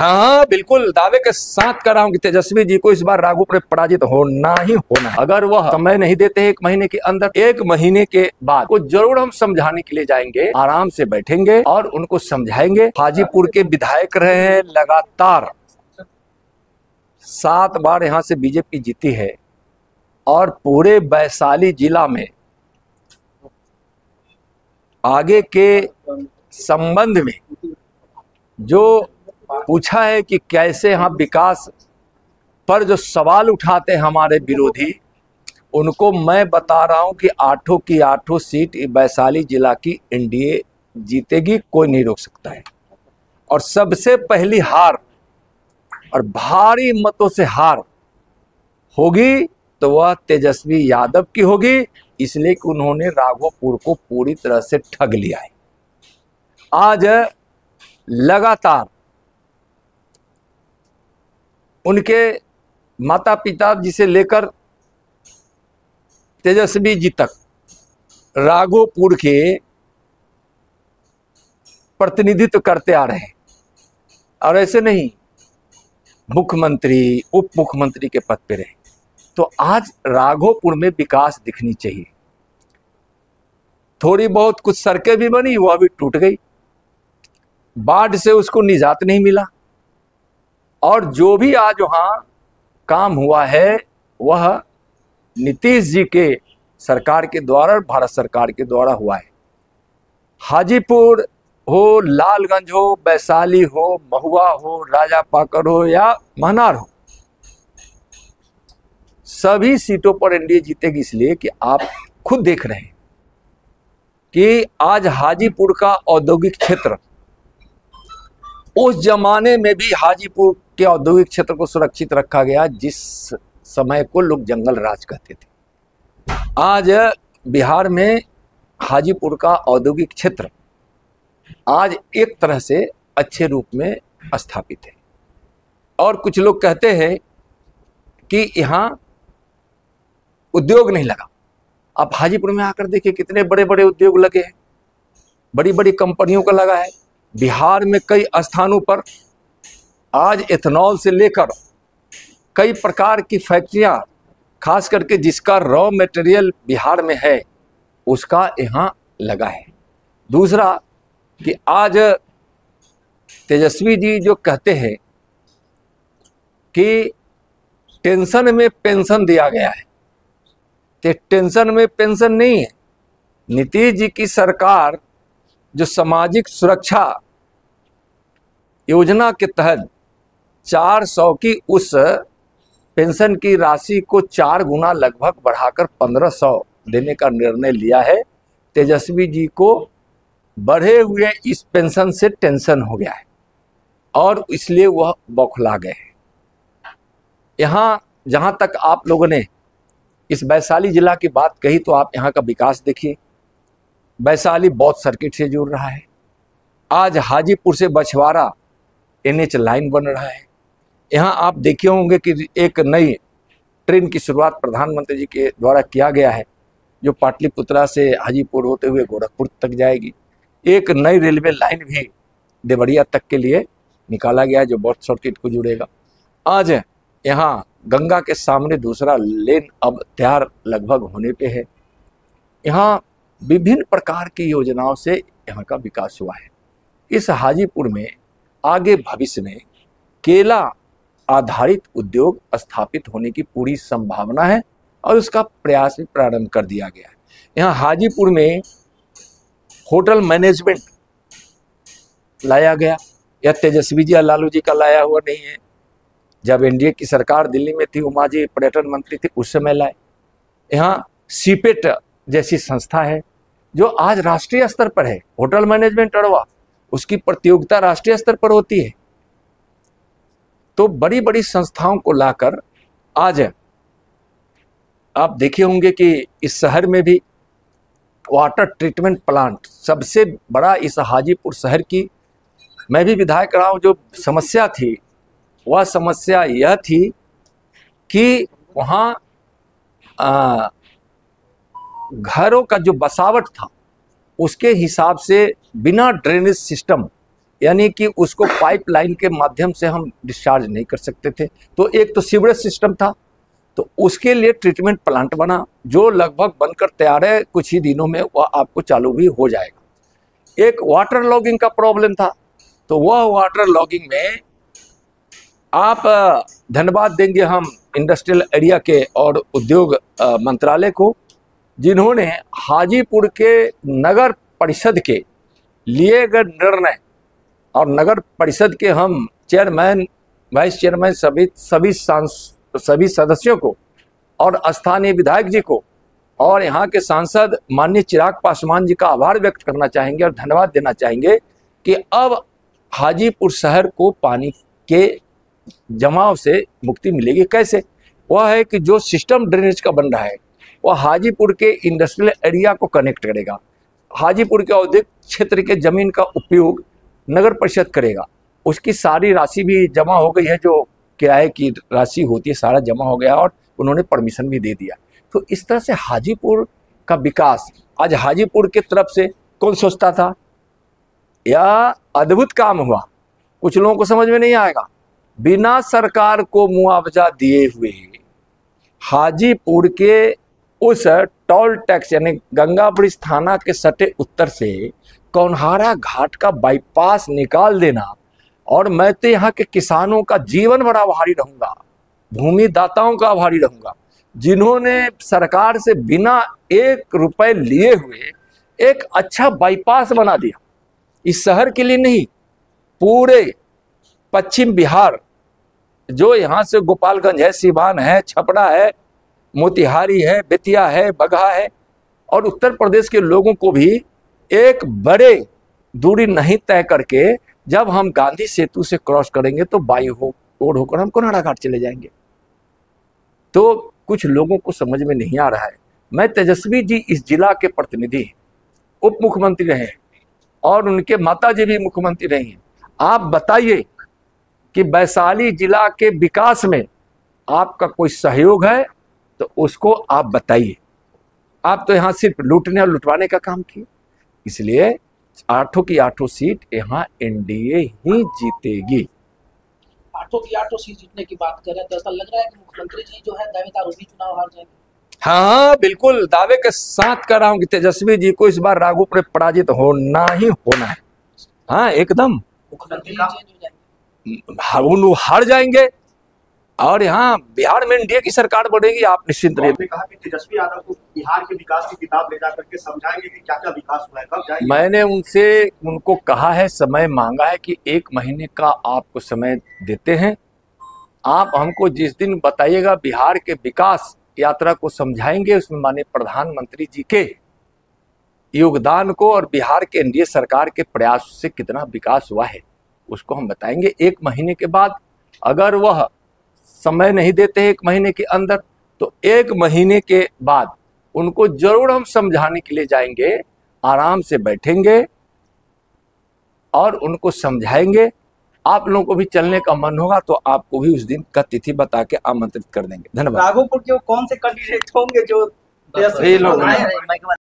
हाँ बिल्कुल दावे के साथ कर रहा हूं कि तेजस्वी जी को इस बार राघोपुर में पराजित होना ही होना है। अगर वह समय नहीं देते 1 महीने के अंदर, 1 महीने के बाद को जरूर हम समझाने के लिए जाएंगे, आराम से बैठेंगे और उनको समझाएंगे। हाजीपुर के विधायक रहे हैं, लगातार 7 बार यहां से बीजेपी जीती है और पूरे वैशाली जिला में आगे के संबंध में जो पूछा है कि कैसे यहाँ विकास पर जो सवाल उठाते हैं हमारे विरोधी, उनको मैं बता रहा हूं कि 8 की 8 सीट वैशाली जिला की एनडीए जीतेगी, कोई नहीं रोक सकता है। और सबसे पहली हार और भारी मतों से हार होगी तो वह तेजस्वी यादव की होगी, इसलिए कि उन्होंने राघोपुर को पूरी तरह से ठग लिया है। आज लगातार उनके माता पिता जी से लेकर तेजस्वी जी तक राघोपुर के प्रतिनिधित्व करते आ रहे हैं। और ऐसे नहीं, मुख्यमंत्री उप मुख्यमंत्री के पद पे रहे। तो आज राघोपुर में विकास दिखनी चाहिए। थोड़ी बहुत कुछ सड़कें भी बनी, वह भी टूट गई, बाढ़ से उसको निजात नहीं मिला। और जो भी आज वहां काम हुआ है वह नीतीश जी के सरकार के द्वारा और भारत सरकार के द्वारा हुआ है। हाजीपुर हो, लालगंज हो, वैशाली हो, महुआ हो, राजापाकर हो या महनार हो, सभी सीटों पर एनडीए जीतेगी। इसलिए कि आप खुद देख रहे हैं कि आज हाजीपुर का औद्योगिक क्षेत्र, उस जमाने में भी हाजीपुर के औद्योगिक क्षेत्र को सुरक्षित रखा गया जिस समय को लोग जंगल राज कहते थे। आज बिहार में हाजीपुर का औद्योगिक क्षेत्र आज एक तरह से अच्छे रूप में स्थापित है। और कुछ लोग कहते हैं कि यहाँ उद्योग नहीं लगा। आप हाजीपुर में आकर देखिए कितने बड़े बड़े उद्योग लगे हैं, बड़ी बड़ी कंपनियों का लगा है। बिहार में कई स्थानों पर आज एथेनॉल से लेकर कई प्रकार की फैक्ट्रियां, खास करके जिसका रॉ मटेरियल बिहार में है, उसका यहाँ लगा है। दूसरा कि आज तेजस्वी जी जो कहते हैं कि टेंशन में पेंशन दिया गया है, तो टेंशन में पेंशन नहीं है। नीतीश जी की सरकार जो सामाजिक सुरक्षा योजना के तहत 400 की उस पेंशन की राशि को 4 गुना लगभग बढ़ाकर 1500 देने का निर्णय लिया है। तेजस्वी जी को बढ़े हुए इस पेंशन से टेंशन हो गया है और इसलिए वह बौखला गए हैं। यहाँ जहाँ तक आप लोगों ने इस वैशाली जिला की बात कही, तो आप यहाँ का विकास देखिए। वैशाली बौद्ध सर्किट से जुड़ रहा है। आज हाजीपुर से बछवाड़ा एनएच लाइन बन रहा है। यहाँ आप देखे होंगे कि एक नई ट्रेन की शुरुआत प्रधानमंत्री जी के द्वारा किया गया है, जो पाटलिपुत्रा से हाजीपुर होते हुए गोरखपुर तक जाएगी। एक नई रेलवे लाइन भी देवरिया तक के लिए निकाला गया है, जो बौद्ध सर्किट को जुड़ेगा। आज यहाँ गंगा के सामने दूसरा लेन अब तैयार लगभग होने पे है। यहाँ विभिन्न प्रकार की योजनाओं से यहाँ का विकास हुआ है। इस हाजीपुर में आगे भविष्य में केला आधारित उद्योग स्थापित होने की पूरी संभावना है और उसका प्रयास भी प्रारंभ कर दिया गया है। यहाँ हाजीपुर में होटल मैनेजमेंट लाया गया। यह तेजस्वी जी और लालू जी का लाया हुआ नहीं है। जब एनडीए की सरकार दिल्ली में थी, उमा जी पर्यटन मंत्री थे, उस समय लाए। यहाँ सीपेट जैसी संस्था है जो आज राष्ट्रीय स्तर पर है। होटल मैनेजमेंट अड़वा, उसकी प्रतियोगिता राष्ट्रीय स्तर पर होती है। तो बड़ी बड़ी संस्थाओं को लाकर आज आप देखे होंगे कि इस शहर में भी वाटर ट्रीटमेंट प्लांट सबसे बड़ा इस हाजीपुर शहर की, मैं भी विधायक रहा हूं, जो समस्या थी वह समस्या यह थी कि वहाँ घरों का जो बसावट था उसके हिसाब से बिना ड्रेनेज सिस्टम यानी कि उसको पाइपलाइन के माध्यम से हम डिस्चार्ज नहीं कर सकते थे। तो एक तो सीवरेज सिस्टम था, तो उसके लिए ट्रीटमेंट प्लांट बना जो लगभग बनकर तैयार है, कुछ ही दिनों में वह आपको चालू भी हो जाएगा। एक वाटर लॉगिंग का प्रॉब्लम था, तो वह वाटर लॉगिंग में आप धन्यवाद देंगे हम इंडस्ट्रियल एरिया के और उद्योग मंत्रालय को, जिन्होंने हाजीपुर के नगर परिषद के लिए गए निर्णय और नगर परिषद के हम चेयरमैन, वाइस चेयरमैन, सभी सदस्यों को और स्थानीय विधायक जी को और यहाँ के सांसद माननीय चिराग पासवान जी का आभार व्यक्त करना चाहेंगे और धन्यवाद देना चाहेंगे कि अब हाजीपुर शहर को पानी के जमाव से मुक्ति मिलेगी। कैसे? वह है कि जो सिस्टम ड्रेनेज का बन रहा है वह हाजीपुर के इंडस्ट्रियल एरिया को कनेक्ट करेगा, हाजीपुर के औद्योगिक क्षेत्र के जमीन का उपयोग नगर परिषद करेगा। उसकी सारी राशि भी जमा हो गई है, जो किराए की राशि होती है सारा जमा हो गया और उन्होंने परमिशन भी दे दिया। तो इस तरह से हाजीपुर का विकास आज हाजीपुर की तरफ से कौन सोचता था? यह अद्भुत काम हुआ। कुछ लोगों को समझ में नहीं आएगा, बिना सरकार को मुआवजा दिए हुए हाजीपुर के उस टोल टैक्स यानी गंगा ब्रिज थाना के सटे उत्तर से कौनहारा घाट का बाईपास निकाल देना, और मैं तो यहाँ के किसानों का जीवन भर आभारी रहूंगा, भूमि दाताओं का आभारी रहूंगा, जिन्होंने सरकार से बिना 1 रुपए लिए हुए एक अच्छा बाईपास बना दिया। इस शहर के लिए नहीं, पूरे पश्चिम बिहार, जो यहाँ से गोपालगंज है, सीवान है, छपरा है, मोतिहारी है, बेतिया है, बगहा है, और उत्तर प्रदेश के लोगों को भी एक बड़े दूरी नहीं तय करके जब हम गांधी सेतु से क्रॉस करेंगे तो बाई रोड होकर हम कोनाड़ा घाट चले जाएंगे। तो कुछ लोगों को समझ में नहीं आ रहा है। मैं तेजस्वी जी इस जिला के प्रतिनिधि हैं, उप मुख्यमंत्री रहे हैं और उनके माता जी भी मुख्यमंत्री रही हैं। आप बताइए कि वैशाली जिला के विकास में आपका कोई सहयोग है तो उसको आप बताइए। आप तो यहाँ सिर्फ लूटने और लुटवाने का काम किए, इसलिए 8 की 8 सीट यहाँ एनडीए ही जीतेगी। 8 की 8 सीट जीतने की बात कर रहे हैं तो ऐसा लग रहा है कि मुख्यमंत्री जी जो है दावेदार भी चुनाव हार जाएंगे। हाँ, बिल्कुल दावे के साथ कर रहा हूँ कि तेजस्वी जी को इस बार राघोपुर पराजित होना ही होना है। हाँ, एकदम मुख्यमंत्री चेंज हो जाएंगे, हार जाएंगे और यहाँ बिहार में एनडीए की सरकार बढ़ेगी। आप निश्चिंत रहिए। आपने कहा कि तेजस्वी यादव को बिहार के विकास की किताब ले जाकर के समझाएंगे कि क्या क्या विकास हुआ है, कब जाएंगे? मैंने उनको कहा है, समय मांगा है कि 1 महीने का आपको समय देते हैं। आप हमको जिस दिन बताइएगा बिहार के विकास यात्रा को समझाएंगे, उसमें माननीय प्रधानमंत्री जी के योगदान को और बिहार के एनडीए सरकार के प्रयास से कितना विकास हुआ है उसको हम बताएंगे। 1 महीने के बाद अगर वह समय नहीं देते हैं 1 महीने के अंदर, तो 1 महीने के बाद उनको जरूर हम समझाने के लिए जाएंगे, आराम से बैठेंगे और उनको समझाएंगे। आप लोगों को भी चलने का मन होगा तो आपको भी उस दिन का तिथि बता के आमंत्रित कर देंगे। धन्यवाद। राघोपुर के वो कौन से कैंडिडेट होंगे जो